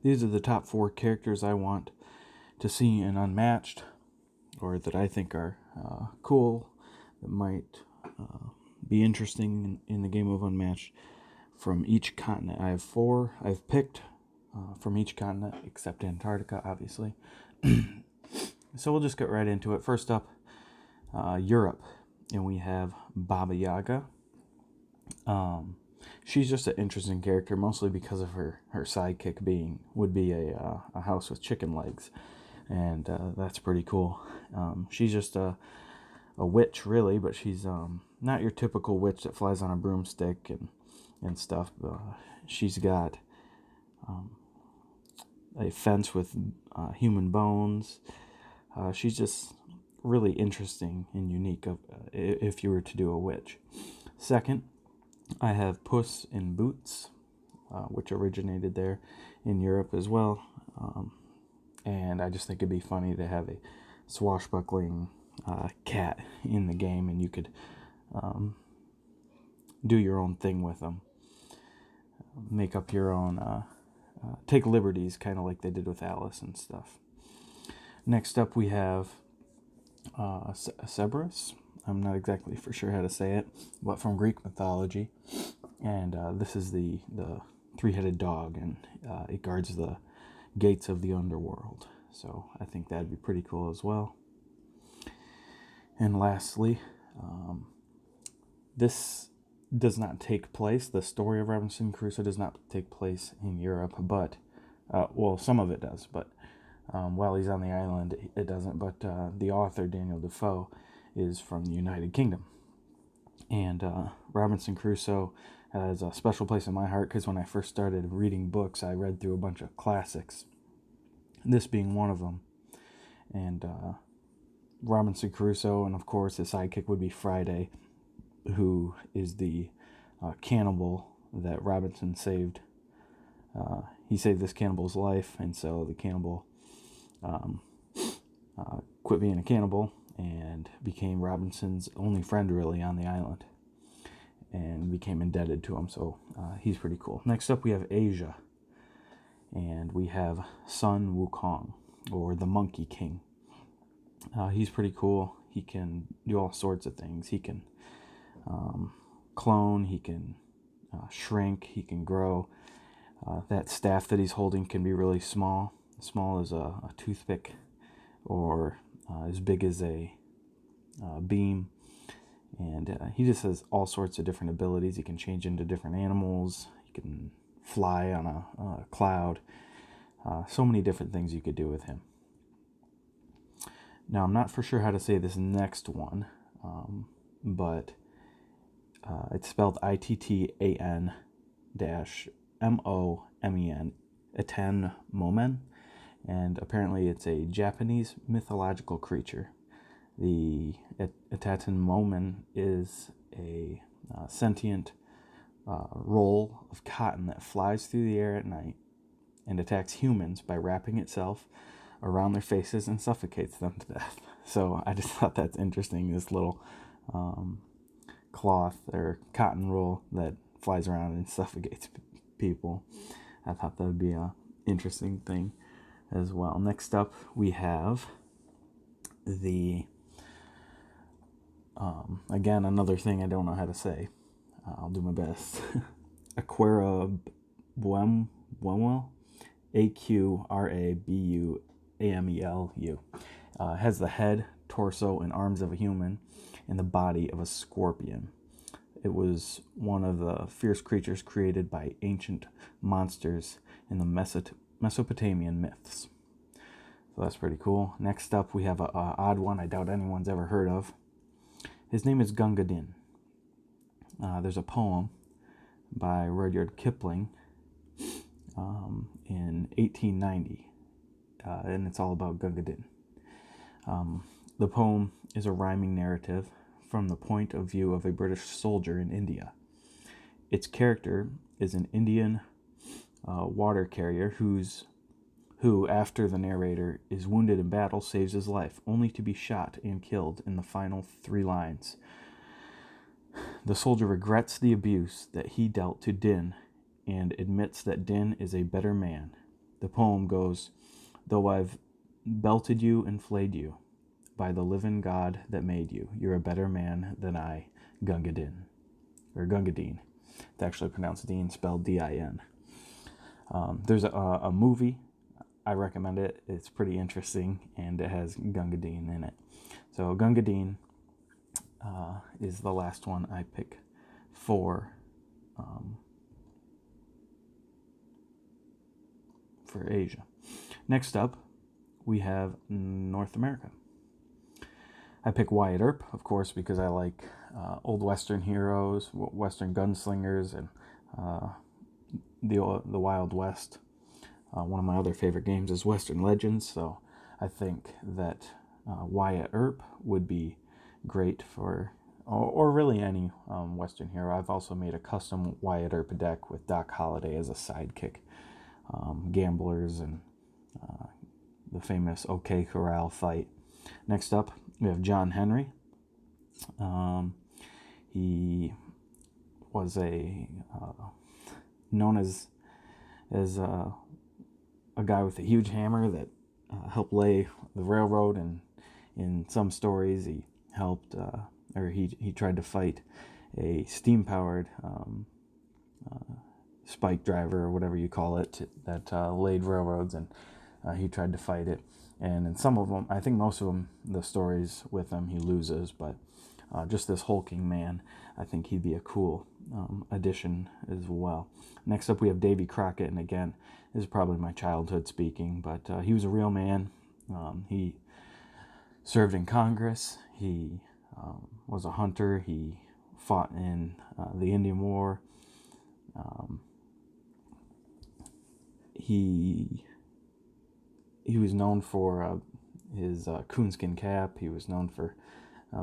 these are the top 4 characters I want to see in Unmatched, or that I think are cool, that might be interesting in the game of Unmatched from each continent. I have 4 I've picked from each continent, except Antarctica, obviously. So we'll just get right into it. First up, Europe, and we have Baba Yaga. She's just an interesting character, mostly because of her sidekick would be a house with chicken legs, and that's pretty cool. She's just a witch, really, but she's not your typical witch that flies on a broomstick and stuff. She's got a fence with human bones. She's just really interesting and unique if you were to do a witch. Second, I have Puss in Boots, which originated there in Europe as well. And I just think it'd be funny to have a swashbuckling cat in the game, and you could do your own thing with them. Make up your own, take liberties, kind of like they did with Alice and stuff. Next up, we have Cerberus. I'm not exactly for sure how to say it, but from Greek mythology. And this is the 3-headed dog, and it guards the gates of the underworld. So I think that'd be pretty cool as well. And lastly, this does not take place, the story of Robinson Crusoe does not take place in Europe, but, well, some of it does, but while he's on the island, it doesn't. But the author, Daniel Defoe, is from the United Kingdom. And Robinson Crusoe has a special place in my heart because when I first started reading books, I read through a bunch of classics, this being one of them. And Robinson Crusoe, and of course his sidekick would be Friday, who is the cannibal that Robinson saved. He saved this cannibal's life, and so the cannibal quit being a cannibal and became Robinson's only friend, really, on the island, and became indebted to him, so he's pretty cool. Next up, we have Asia, and we have Sun Wukong, or the Monkey King. He's pretty cool. He can do all sorts of things. He can clone, he can shrink, he can grow. That staff that he's holding can be really small as a toothpick, or as big as a beam. And he just has all sorts of different abilities. He can change into different animals. He can fly on a cloud. So many different things you could do with him. Now, I'm not for sure how to say this next one, but it's spelled Ittan-Momen, Iten Momen, and apparently it's a Japanese mythological creature. The Iten Momen is a sentient roll of cotton that flies through the air at night and attacks humans by wrapping itself around their faces and suffocates them to death. So I just thought that's interesting, this little cloth or cotton roll that flies around and suffocates people. I thought that would be an interesting thing as well. Next up, we have the again, another thing I don't know how to say. I'll do my best. Aquara Buemel, Aqrabuamelu. Has the head, torso, and arms of a human and the body of a scorpion. It was one of the fierce creatures created by ancient monsters in the Mesopotamian myths. So that's pretty cool. Next up, we have an odd one I doubt anyone's ever heard of. His name is Gunga Din. There's a poem by Rudyard Kipling in 1890, and it's all about Gunga Din. The poem is a rhyming narrative from the point of view of a British soldier in India. Its character is an Indian water carrier who, after the narrator is wounded in battle, saves his life, only to be shot and killed in the final 3 lines. The soldier regrets the abuse that he dealt to Din and admits that Din is a better man the poem goes, "Though I've belted you and flayed you, by the living God that made you, you're a better man than I, Gunga Din." Or Gunga Din. It's actually pronounced Dean, spelled D-I-N. There's a movie. I recommend it. It's pretty interesting, and it has Gunga Din in it. So Gunga Din is the last one I pick for Asia. Next up, we have North America. I pick Wyatt Earp, of course, because I like old Western heroes, Western gunslingers, and the Wild West. One of my other favorite games is Western Legends, so I think that Wyatt Earp would be great for, or really any Western hero. I've also made a custom Wyatt Earp deck with Doc Holliday as a sidekick. Gamblers and the famous OK Corral fight. Next up, we have John Henry. He was known as a guy with a huge hammer that helped lay the railroad, and in some stories he helped or he tried to fight a steam-powered spike driver, or whatever you call it, that laid railroads, and he tried to fight it. And in some of them, I think most of them, the stories with him, he loses, but just this hulking man, I think he'd be a cool addition as well. Next up, we have Davy Crockett, and again, this is probably my childhood speaking, but he was a real man. He served in Congress. He was a hunter. He fought in the Indian War. He was known for his coonskin cap. He was known for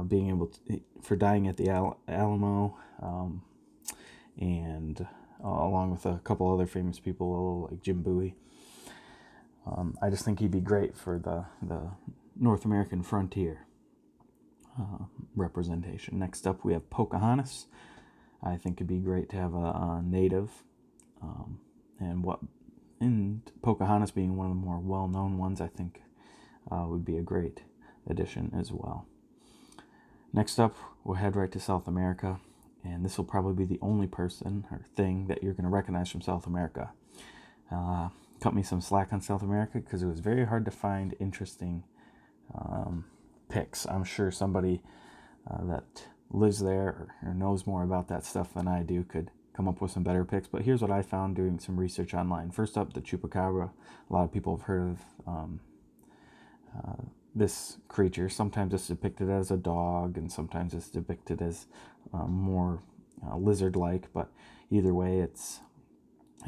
being able to, for dying at the Alamo, and along with a couple other famous people like Jim Bowie. I just think he'd be great for the North American frontier representation. Next up, we have Pocahontas. I think it'd be great to have a native, and Pocahontas being one of the more well-known ones, I think would be a great addition as well. Next up, we'll head right to South America, and this will probably be the only person or thing that you're going to recognize from South America. Cut me some slack on South America because it was very hard to find interesting picks. I'm sure somebody that lives there or knows more about that stuff than I do could come up with some better picks, but here's what I found doing some research online. First up, the chupacabra. A lot of people have heard of this creature. Sometimes it's depicted as a dog, and sometimes it's depicted as more lizard-like, but either way, it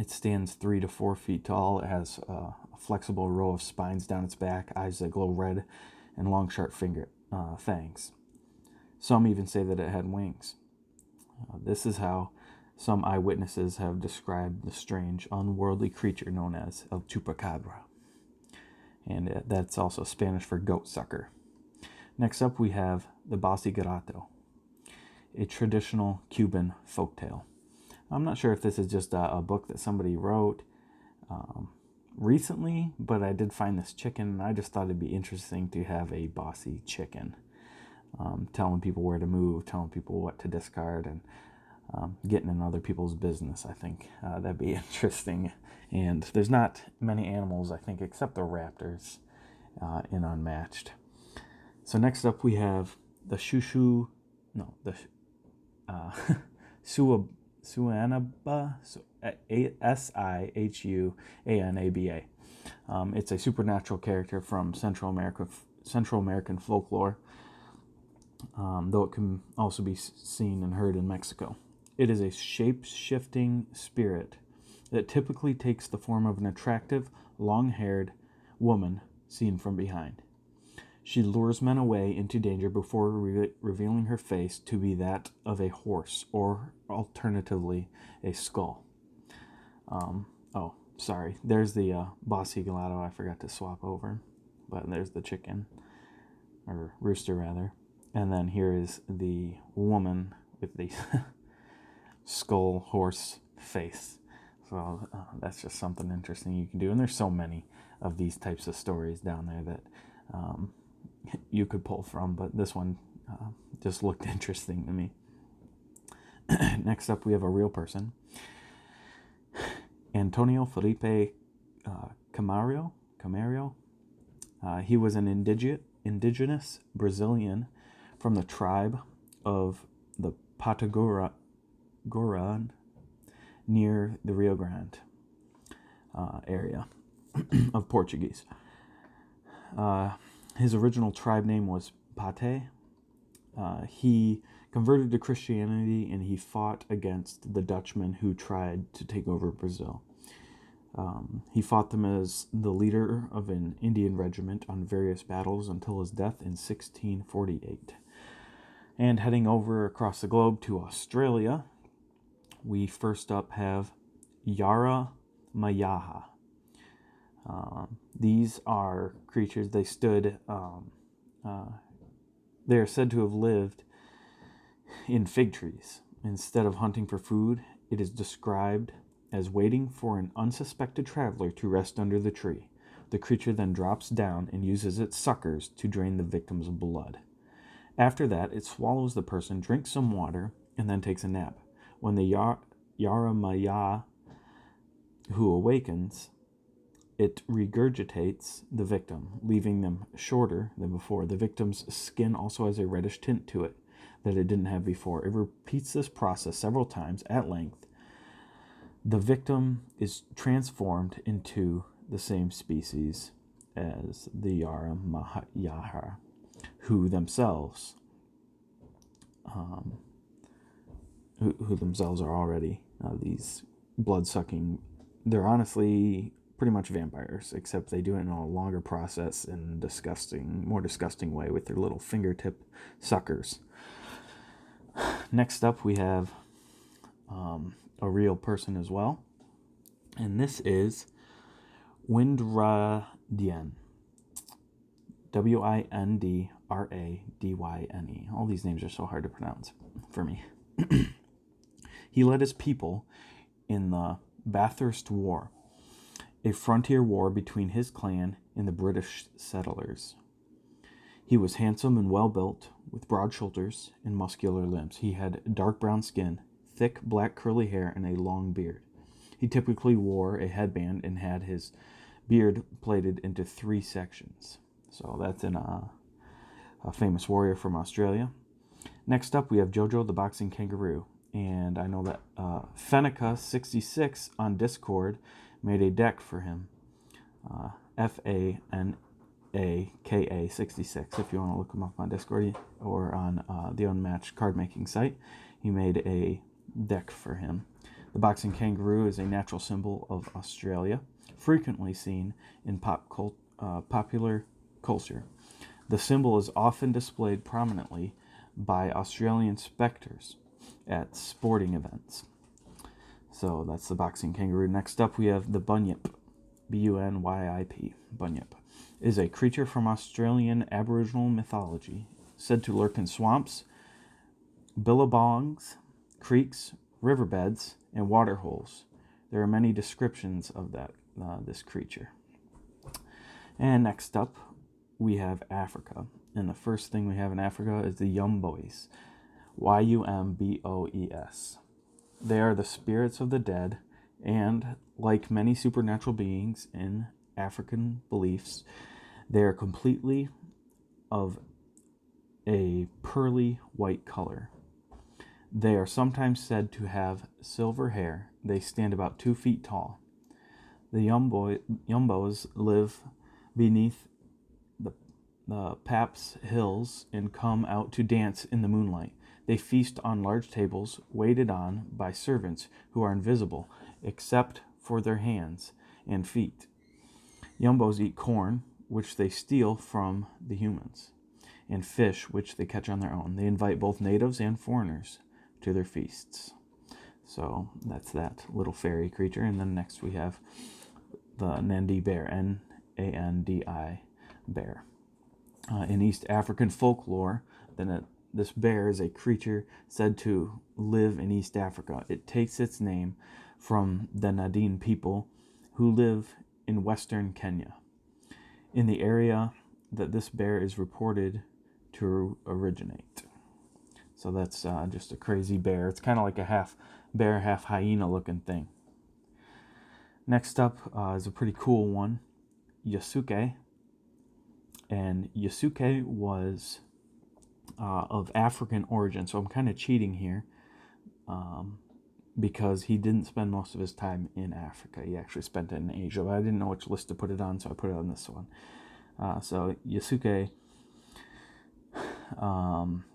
stands 3 to 4 feet tall. It has a flexible row of spines down its back, eyes that glow red, and long, sharp fangs. Some even say that it had wings. This is how some eyewitnesses have described the strange, unworldly creature known as El Chupacabra. And that's also Spanish for goat sucker. Next up, we have the Basigato, a traditional Cuban folktale. I'm not sure if this is just a book that somebody wrote recently, but I did find this chicken, and I just thought it'd be interesting to have a bossy chicken, telling people where to move, telling people what to discard, and getting in other people's business. I think that'd be interesting. And there's not many animals, I think, except the raptors in Unmatched. So next up, we have the Sihuanaba, Sihuanaba. It's a supernatural character from Central American folklore, though it can also be seen and heard in Mexico. It is a shape-shifting spirit that typically takes the form of an attractive, long-haired woman seen from behind. She lures men away into danger before revealing her face to be that of a horse, or alternatively, a skull. There's the Basigato I forgot to swap over, but there's the chicken, or rooster rather. And then here is the woman with the skull horse face. So that's just something interesting you can do. And there's so many of these types of stories down there that you could pull from, but this one just looked interesting to me. Next up, we have a real person. Antonio Felipe Camario. He was an indigenous Brazilian from the tribe of the Patagoran near the Rio Grande area of Portuguese. His original tribe name was Pate. He converted to Christianity, and he fought against the Dutchmen who tried to take over Brazil. He fought them as the leader of an Indian regiment on various battles until his death in 1648. And heading over across the globe to Australia, we first up have Yara Mayaha. These are creatures, they are said to have lived in fig trees. Instead of hunting for food, it is described as waiting for an unsuspected traveler to rest under the tree. The creature then drops down and uses its suckers to drain the victim's blood. After that, it swallows the person, drinks some water, and then takes a nap. When the Yaramaya who awakens, it regurgitates the victim, leaving them shorter than before. The victim's skin also has a reddish tint to it that it didn't have before. It repeats this process several times at length. The victim is transformed into the same species as the Yaramaya, who themselves are already these blood-sucking. They're honestly pretty much vampires, except they do it in a longer process and more disgusting way with their little fingertip suckers. Next up, we have a real person as well, and this is Windradyne. Windradyne. All these names are so hard to pronounce for me. He led his people in the Bathurst War, a frontier war between his clan and the British settlers. He was handsome and well-built, with broad shoulders and muscular limbs. He had dark brown skin, thick black curly hair, and a long beard. He typically wore a headband and had his beard plaited into 3 sections. So that's a famous warrior from Australia. Next up, we have Jojo the Boxing Kangaroo. And I know that Fenica66 on Discord made a deck for him. FANAKA66, if you want to look him up on Discord or on the Unmatched card making site. He made a deck for him. The boxing kangaroo is a natural symbol of Australia, frequently seen in popular culture. The symbol is often displayed prominently by Australian specters at sporting events. So that's the boxing kangaroo. Next up, we have the bunyip. Bunyip. Bunyip is a creature from Australian Aboriginal mythology, said to lurk in swamps, billabongs, creeks, riverbeds, and water holes. There are many descriptions of this creature. And next up, we have Africa. And the first thing we have in Africa is the Yumboes. Yumboes. They are the spirits of the dead, and like many supernatural beings in African beliefs, they are completely of a pearly white color. They are sometimes said to have silver hair. They stand about 2 feet tall. The Yumbos live beneath the Paps Hills and come out to dance in the moonlight. They feast on large tables waited on by servants who are invisible except for their hands and feet. Yumbos eat corn, which they steal from the humans, and fish, which they catch on their own. They invite both natives and foreigners to their feasts. So that's that little fairy creature. And then next we have the Nandi bear, Nandi bear. In East African folklore, this bear is a creature said to live in East Africa. It takes its name from the Nadine people who live in western Kenya, in the area that this bear is reported to originate. So that's just a crazy bear. It's kind of like a half bear, half hyena looking thing. Next up is a pretty cool one, Yasuke. And Yasuke was of African origin. So I'm kind of cheating here because he didn't spend most of his time in Africa. He actually spent it in Asia. But I didn't know which list to put it on, so I put it on this one. So Yasuke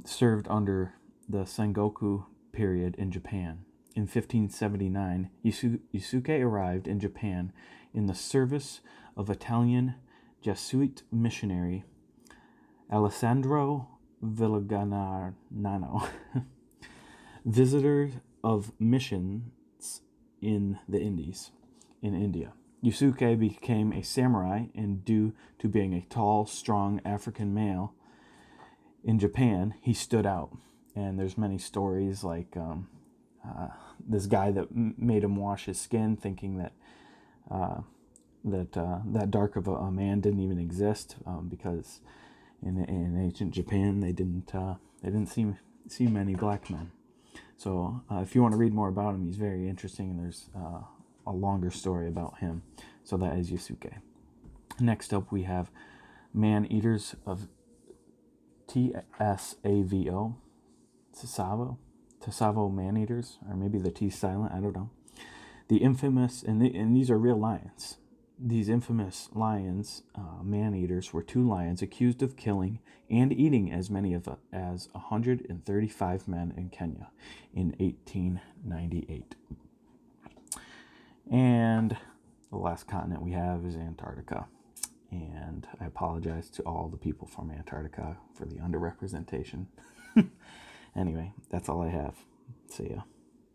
served under the Sengoku period in Japan. In 1579, Yasuke arrived in Japan in the service of Italian Jesuit missionary Alessandro Villagnano, visitor of missions in the Indies, in India. Yasuke became a samurai, and due to being a tall, strong African male in Japan, he stood out. And there's many stories like this guy that made him wash his skin, thinking that that dark of a man didn't even exist, because in ancient Japan they didn't see many black men. So if you want to read more about him, he's very interesting, and there's a longer story about him. So that is Yasuke. Next up, we have man-eaters of Tsavo, Tsavo man-eaters, or maybe the T silent, I don't know. The infamous, and these are real lions. These infamous lions, man-eaters, were two lions accused of killing and eating as many as 135 men in Kenya in 1898. And the last continent we have is Antarctica. And I apologize to all the people from Antarctica for the underrepresentation. Anyway, that's all I have. See ya.